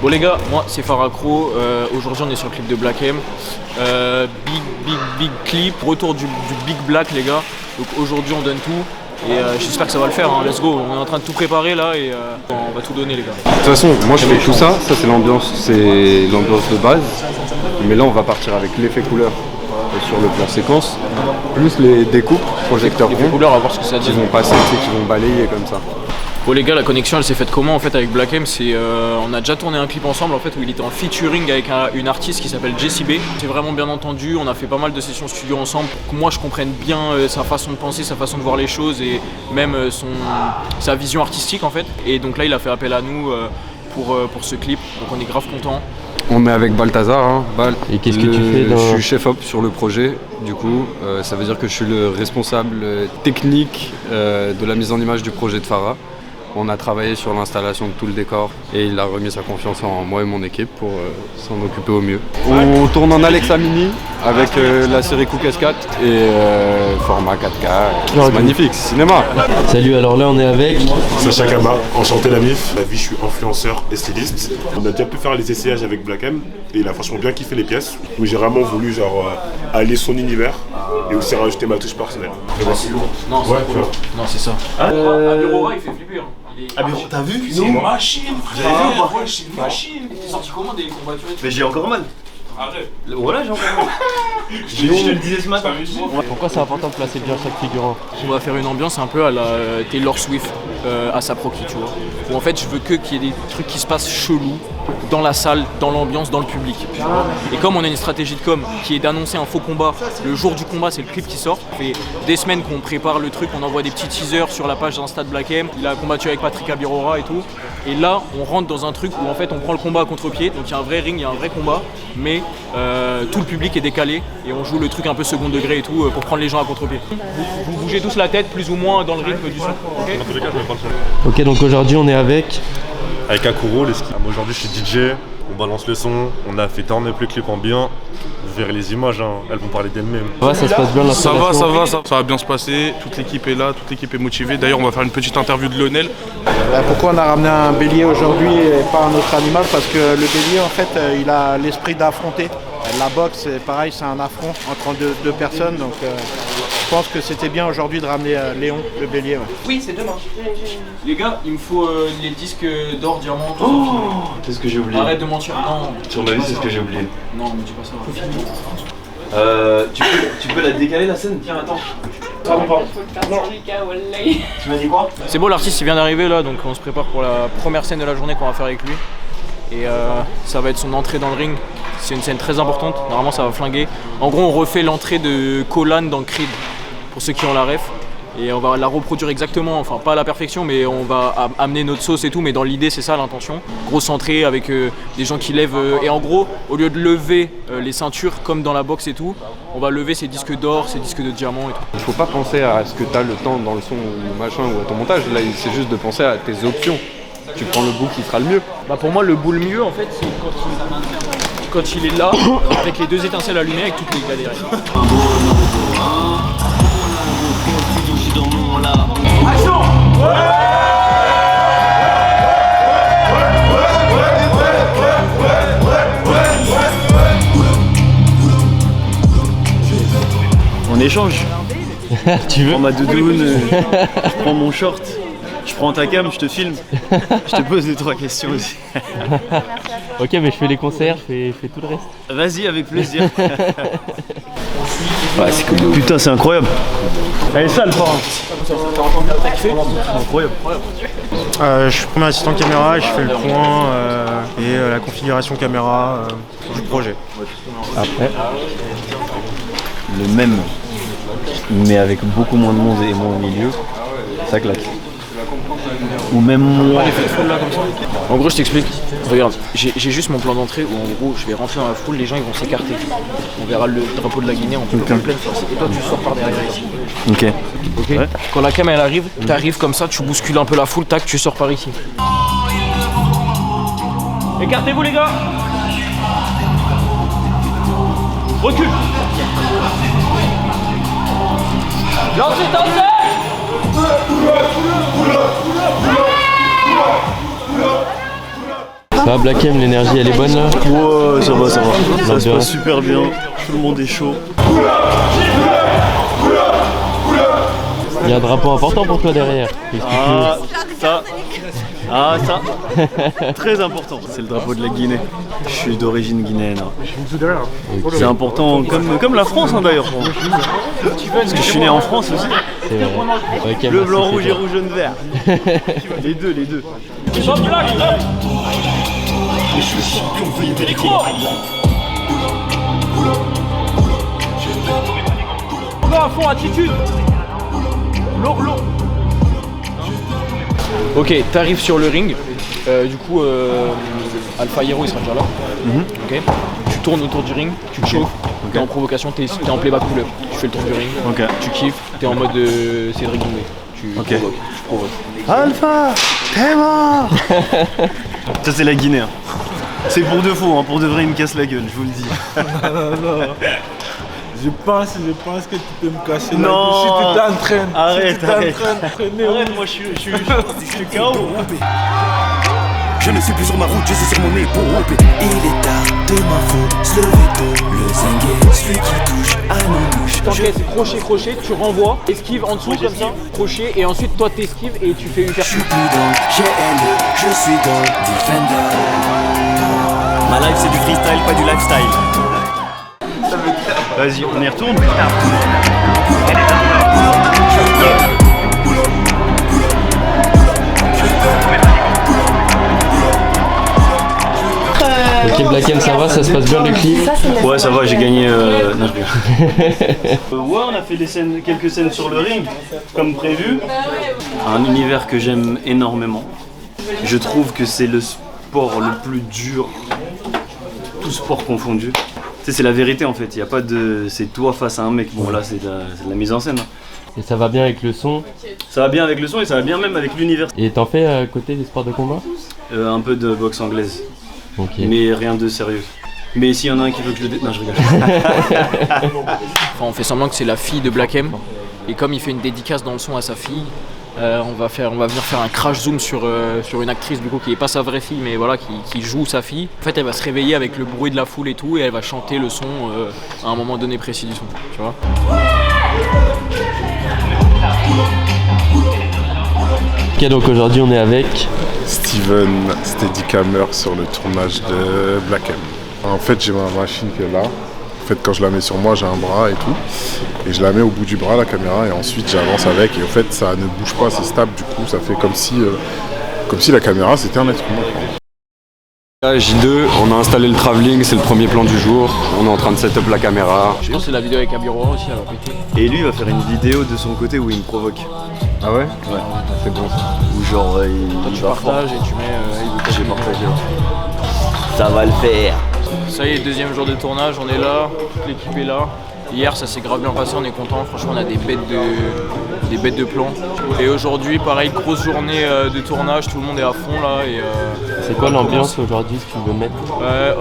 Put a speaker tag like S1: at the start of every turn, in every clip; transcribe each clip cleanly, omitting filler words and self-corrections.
S1: Bon les gars, moi c'est Faracro, aujourd'hui on est sur le clip de Black M. Big clip, retour du Big Black les gars. Donc aujourd'hui on donne tout et j'espère que ça va le faire, hein. Let's go, on est en train de tout préparer là et on va tout donner les gars.
S2: De toute façon, moi je fais tout ça, c'est l'ambiance de base. Mais là on va partir avec l'effet couleur sur le plan séquence, plus les découpes, projecteurs
S1: ronds, couleurs, à voir ce que ça dit.
S2: Qui vont passer, qui vont balayer comme ça.
S1: Bon les gars, la connexion elle s'est faite comment en fait avec Black M? C'est on a déjà tourné un clip ensemble en fait où il était en featuring avec une artiste qui s'appelle Jessie B. C'est vraiment bien entendu, on a fait pas mal de sessions studio ensemble pour que moi je comprenne bien sa façon de penser, sa façon de voir les choses et même sa vision artistique en fait. Et donc là il a fait appel à nous pour ce clip, donc on est grave content.
S2: On est avec Balthazar, hein.
S3: Et qu'est-ce que tu fais
S2: Je suis chef op sur le projet, du coup, ça veut dire que je suis le responsable technique de la mise en image du projet de Farah. On a travaillé sur l'installation de tout le décor et il a remis sa confiance en moi et mon équipe pour s'en occuper au mieux. On tourne en Alexa Mini avec la série Cook S4 et format 4K. C'est magnifique, c'est cinéma.
S3: Salut, alors là on est avec
S4: Sacha Kama, enchanté la MIF. La vie, je suis influenceur et styliste. On a déjà pu faire les essayages avec Black M et il a franchement bien kiffé les pièces. Donc j'ai vraiment voulu allier son univers et aussi rajouter ma touche personnelle.
S1: C'est lourd. Non, c'est cool. Non, c'est ça. Abiroha, il fait flipper. Hein.
S5: T'as vu? C'est une machine, frère!
S1: Ouais, c'est une machine! T'es sorti comment des combats?
S5: Mais j'ai encore mal!
S1: Arrête!
S5: Voilà, j'ai encore mal! Je te le disais ce matin!
S3: Pourquoi c'est important de placer bien chaque figurant?
S1: On va faire une ambiance un peu à la Taylor Swift à sa Rocky, tu vois. Où en fait je veux qu'il y ait des trucs qui se passent chelous dans la salle, dans l'ambiance, dans le public. Et comme on a une stratégie de com qui est d'annoncer un faux combat, le jour du combat c'est le clip qui sort. Ça fait des semaines qu'on prépare le truc, on envoie des petits teasers sur la page d'Insta de Black M. Il a combattu avec Patrick Abirora et tout. Et là on rentre dans un truc où en fait on prend le combat à contre-pied, donc il y a un vrai ring, il y a un vrai combat, mais tout le public est décalé et on joue le truc un peu second degré et tout pour prendre les gens à contre-pied. Vous bougez tous la tête plus ou moins dans le rythme du son. Okay.
S4: Dans tous les cas, je vais pas le faire.
S3: Ok, donc aujourd'hui on est avec
S4: Akuro, les skis. Moi aujourd'hui je suis DJ, on balance le son, on a fait tourner plus le clip en bien. Vous verrez les images, hein. Elles vont parler d'elles-mêmes.
S3: Ouais, ça se passe bien l'installation.
S6: Ça va bien se passer, toute l'équipe est là, toute l'équipe est motivée. D'ailleurs on va faire une petite interview de Lionel.
S7: Pourquoi on a ramené un bélier aujourd'hui et pas un autre animal? Parce que le bélier en fait il a l'esprit d'affronter. La boxe c'est pareil, c'est un affront entre deux personnes, donc je pense que c'était bien aujourd'hui de ramener Léon, le bélier. Ouais.
S1: Oui, c'est demain. Les gars, il me faut les disques d'or, diamant.
S5: C'est ce que j'ai oublié.
S1: Arrête de mentir. Non.
S5: Sur ma vie, c'est ce que j'ai oublié.
S1: Non, me dis pas ça.
S5: Tu peux la décaler la scène? Tiens, attends.
S1: Pardon.
S5: Tu m'as dit quoi?
S1: C'est beau, l'artiste il vient d'arriver là, donc on se prépare pour la première scène de la journée qu'on va faire avec lui. Et ça va être son entrée dans le ring. C'est une scène très importante, normalement ça va flinguer. En gros on refait l'entrée de Colan dans Creed, pour ceux qui ont la ref. Et on va la reproduire exactement, enfin pas à la perfection, mais on va amener notre sauce et tout, mais dans l'idée c'est ça l'intention. Grosse entrée avec des gens qui lèvent, et en gros au lieu de lever les ceintures comme dans la boxe et tout, on va lever ces disques d'or, ces disques de diamant et tout.
S2: Il faut pas penser à ce que tu as le temps dans le son ou machin ou à ton montage, là c'est juste de penser à tes options. Tu prends le bout qui sera le mieux.
S1: Bah pour moi le bout le mieux en fait c'est quand il est là, avec les deux étincelles allumées, avec toutes les galères. Action!
S5: On échange.
S3: Tu veux?
S5: Je prends ma doudoune, je prends mon short. Je prends ta cam, je te filme, je te pose 2-3 questions aussi.
S3: Ok, mais je fais les concerts, je fais tout le reste.
S5: Vas-y, avec plaisir. Ouais, c'est cool. Putain, c'est incroyable. Elle est sale, fort. Incroyable.
S7: Je suis premier assistant caméra, je fais le point et la configuration caméra du projet.
S3: Après,
S5: Le même, mais avec beaucoup moins de monde et moi au milieu, ça claque. Ou même moi.
S1: En gros je t'explique, regarde, j'ai juste mon plan d'entrée où en gros je vais rentrer dans la foule, les gens ils vont s'écarter. On verra le drapeau de la Guinée en pleine force. Et toi tu sors par derrière ici.
S5: Ok.
S1: Ok. Ouais. Quand la cam elle arrive, t'arrives comme ça, tu bouscules un peu la foule, tac, tu sors par ici. Écartez-vous les gars. Recule. Lancez, dansez.
S3: ça va Black M, l'énergie elle est bonne là?
S5: Ouais, ça va, ça va. Ça se
S3: bien.
S5: passe super bien, tout le monde est chaud.
S3: Il y a un drapeau important pour toi derrière.
S5: Ça, très important. C'est le drapeau de la Guinée. Je suis d'origine guinéenne. C'est important, comme la France hein, d'ailleurs. Pour moi. Parce que je suis né en France aussi.
S3: C'est vrai. Ok,
S5: Le
S3: merci,
S5: blanc,
S3: c'est
S5: rouge et
S3: bien.
S5: rouge, jaune, vert. Les deux.
S1: Ok, t'arrives sur le ring. Du coup, Alpha Hero il sera déjà là. Ok. Tu tournes autour du ring, tu te chauffes. T'es en provocation, t'es en playback pull-up. Tu fais le tour du ring,
S5: Ok.
S1: tu kiffes, t'es en mode Cédric Doumbé. Tu provoques.
S5: Alpha, t'es mort. Ça c'est la Guinée. Hein. C'est pour de faux, hein. Pour de vrai il me casse la gueule, je vous le dis.
S8: Non. Je pense que tu peux me casser
S5: Non.
S8: la gueule si tu t'entraînes.
S5: Arrête,
S8: si tu
S5: arrête.
S8: t'entraînes.
S5: Arrête, moi je suis KO.
S9: Je ne suis plus sur ma route, je suis sur mon épaule. Il est tard, demain faut se lever tôt. Le zinguet, celui qui touche à nos bouches.
S1: T'encaisses crochet, tu renvoies, esquive en dessous comme ça, crochet, et ensuite toi t'esquives et tu fais une
S9: Je suis plus dans GL, je suis dans Defender.
S5: Ma life c'est du freestyle, pas du lifestyle. Vas-y, on y retourne.
S3: Ok, Black M, ça va, ça se passe bien le clip?
S5: Ouais, ça va, j'ai gagné. Non, je rigole. Ouais, on a fait quelques scènes sur le ring, comme prévu. Un univers que j'aime énormément. Je trouve que c'est le sport le plus dur, tout sport confondu. Tu sais, c'est la vérité en fait. Il y a pas de. C'est toi face à un mec. Bon, là, c'est de la mise en scène. Hein.
S3: Et ça va bien avec le son?
S5: Ça va bien avec le son et ça va bien même avec l'univers.
S3: Et t'en fais à côté des sports de combat?
S5: Un peu de boxe anglaise.
S3: Ok.
S5: Mais rien de sérieux. Mais s'il y en a un qui veut que je le non, je rigole.
S1: Enfin, on fait semblant que c'est la fille de Black M. Et comme il fait une dédicace dans le son à sa fille, on va venir faire un crash zoom sur une actrice du coup qui est pas sa vraie fille mais voilà qui joue sa fille. En fait elle va se réveiller avec le bruit de la foule et tout et elle va chanter le son à un moment donné précis du son, tu vois.
S3: Ok, donc aujourd'hui on est avec
S10: Steven Steadicammer sur le tournage de Black M. En fait, j'ai ma machine qui est là. En fait, quand je la mets sur moi, j'ai un bras et tout. Et je la mets au bout du bras, la caméra, et ensuite j'avance avec. Et en fait, ça ne bouge pas, c'est stable. Du coup, ça fait comme si la caméra, c'était un être humain.
S2: Là, J2, on a installé le travelling, c'est le premier plan du jour. On est en train de set up la caméra.
S1: Je pense que c'est la vidéo avec Abiroa aussi, elle va péter.
S5: Et lui il va faire une vidéo de son côté où il me provoque.
S2: Ah ouais?
S5: Ouais.
S2: C'est bon ça.
S5: Où genre
S1: Toi
S5: il
S1: tu
S5: va fort.
S1: partages et tu mets...
S5: J'ai partagé. Ouais. Ça va le faire.
S1: Ça y est, deuxième jour de tournage, on est là, toute l'équipe est là. Hier ça s'est grave bien passé, on est content, franchement on a des bêtes de plans. Et aujourd'hui pareil, grosse journée de tournage, tout le monde est à fond là. Et,
S3: c'est quoi l'ambiance aujourd'hui que tu veux mettre?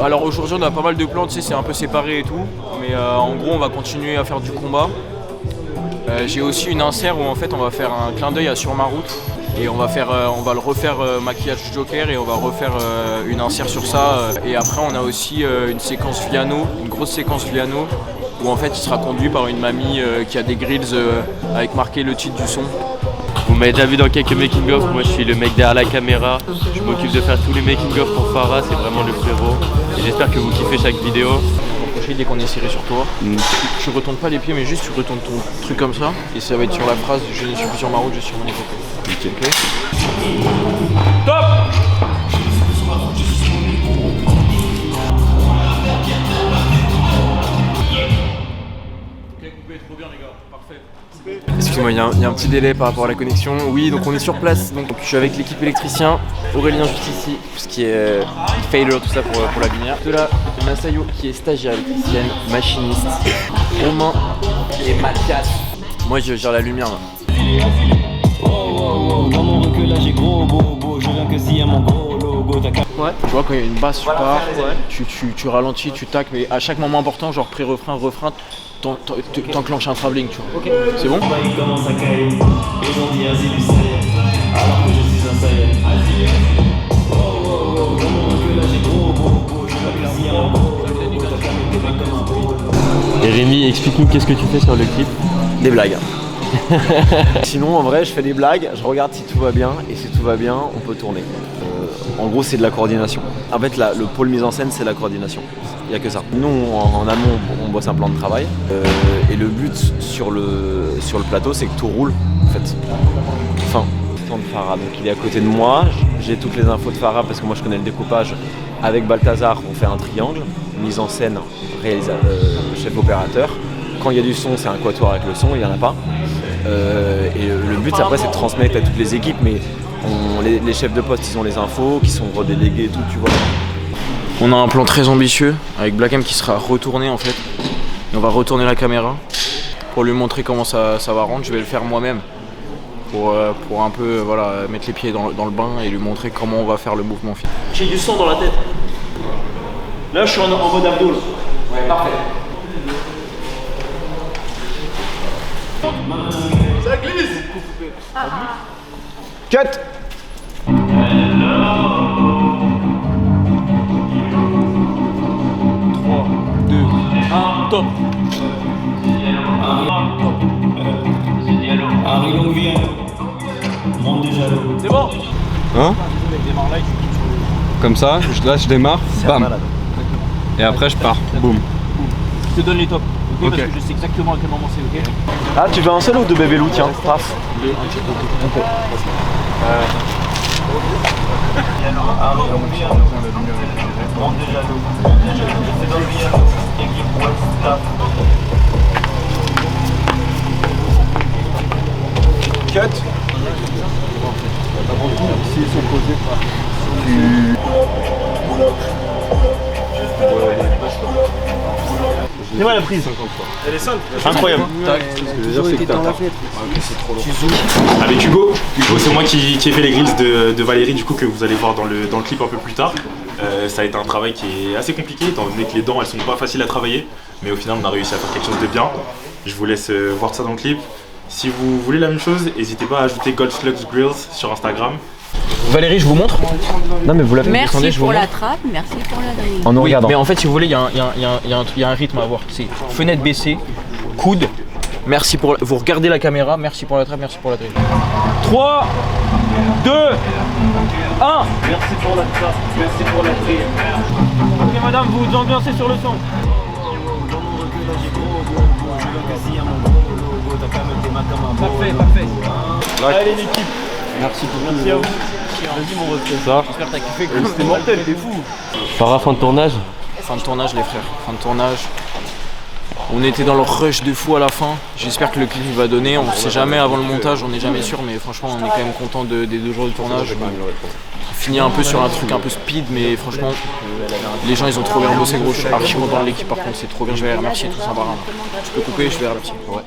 S1: Alors aujourd'hui on a pas mal de plans, tu sais c'est un peu séparé et tout. Mais en gros on va continuer à faire du combat. J'ai aussi une insert où en fait on va faire un clin d'œil à Sur ma route. Et on va le refaire maquillage Joker et on va refaire une insert sur ça. Et après on a aussi une séquence Viano, une grosse séquence Viano où en fait il sera conduit par une mamie qui a des grills avec marqué le titre du son.
S3: Vous m'avez déjà vu dans quelques making-of, moi je suis le mec derrière la caméra. Je m'occupe de faire tous les making-of pour Farah, c'est vraiment le frérot. Et j'espère que vous kiffez chaque vidéo.
S1: Dès qu'on est serré sur toi, tu retournes pas les pieds mais juste tu retournes ton truc comme ça et ça va être sur la phrase je ne suis plus sur ma route, je suis sur mon épaule. Ok. Top.
S11: Excusez-moi, il y a un petit délai par rapport à la connexion. Oui, donc on est sur place. Donc je suis avec l'équipe électricien, Aurélien juste ici, tout ce qui est failure, tout ça pour la lumière. De là, Masayo qui est stagiaire électricienne, machiniste, Romain qui est Mathias. Moi je gère la lumière là.
S9: Dans mon recul là j'ai gros bobo, je viens que s'il y a mon gros logo.
S1: Ouais. Tu vois quand il y a une basse, tu pars, tu ralentis, tu tacs, mais à chaque moment important, genre pré-refrain, refrain, t'enclenches un travelling, tu vois. Okay. C'est bon?
S9: Il commence à cailler, et on dit Asie du alors que je suis un saïen. Dans mon recul là j'ai
S3: Et Rémi, explique-nous qu'est-ce que tu fais sur le clip.
S11: Des blagues. Sinon, en vrai, je fais des blagues, je regarde si tout va bien, et si tout va bien, on peut tourner. En gros, c'est de la coordination. En fait, le pôle mise en scène, c'est la coordination. Il n'y a que ça. Nous, en amont, on bosse un plan de travail. Et le but sur le plateau, c'est que tout roule, en fait. Enfin, de Farah, donc il est à côté de moi. J'ai toutes les infos de Farah parce que moi, je connais le découpage. Avec Balthazar, on fait un triangle. Mise en scène, chef opérateur. Quand il y a du son, c'est un quatuor avec le son, il n'y en a pas. Et le but après c'est de transmettre à toutes les équipes, mais les chefs de poste ils ont les infos, qui sont redélégués et tout, tu vois.
S1: On a un plan très ambitieux avec Black M qui sera retourné en fait. Et on va retourner la caméra pour lui montrer comment ça va rendre. Je vais le faire moi-même pour un peu mettre les pieds dans le bain et lui montrer comment on va faire le mouvement final.
S5: J'ai du son dans la tête. Là je suis en mode abdo.
S1: Ouais, parfait.
S9: Ça glisse.
S1: Cut. 3, 2, 1, top. C'est bon.
S2: Hein? Comme ça, là je démarre, bam. Et après je pars, boum.
S1: Je te donne les tops, ok? Parce que je sais exactement à quel moment c'est, ok?
S11: Ah, tu veux un seul ou deux bébés loups, tiens, paf.
S1: Cut.
S10: S'ils sont posés par...
S5: C'est moi la prise. Elle est simple. Incroyable.
S12: Avec Hugo, c'est moi qui ai fait les grills de Valérie du coup que vous allez voir dans le clip un peu plus tard. Ça a été un travail qui est assez compliqué étant donné que les dents elles sont pas faciles à travailler, mais au final on a réussi à faire quelque chose de bien. Je vous laisse voir ça dans le clip. Si vous voulez la même chose, n'hésitez pas à ajouter Gold Slugs Grills sur Instagram.
S1: Valérie, je vous montre.
S11: Non mais vous la
S13: Merci
S11: descendez, je vous
S13: pour la
S11: montre.
S13: trappe, merci pour la grille.
S11: En nous regardant.
S1: Mais en fait, si vous voulez, il y a un rythme à avoir. C'est fenêtre baissée, coude. Merci pour. Vous regardez la caméra. Merci pour la trappe, merci pour la grille. 3, 2, 1.
S5: Merci pour la trappe, merci pour la grille.
S1: Ok, madame, vous vous ambiancez sur le son. Parfait, parfait.
S5: Allez l'équipe.
S1: Merci pour
S5: à vous. Vas-y mon reflet.
S3: Ça.
S1: J'espère que t'as kiffé.
S5: C'était mortel, t'es fou.
S3: Farah, fin de tournage.
S1: Fin de tournage les frères, fin de tournage. On était dans le rush de fou à la fin. J'espère que le clip va donner. On ne sait jamais avant le montage, on n'est jamais sûr, mais franchement on est quand même content des 2 jours de tournage. On finit un peu sur un truc un peu speed, mais franchement les gens ils ont trop bien bossé gros. Je suis archi content de l'équipe par contre, c'est trop bien. Je vais les remercier tous en barin. Je peux couper, je vais les remercier. Ouais.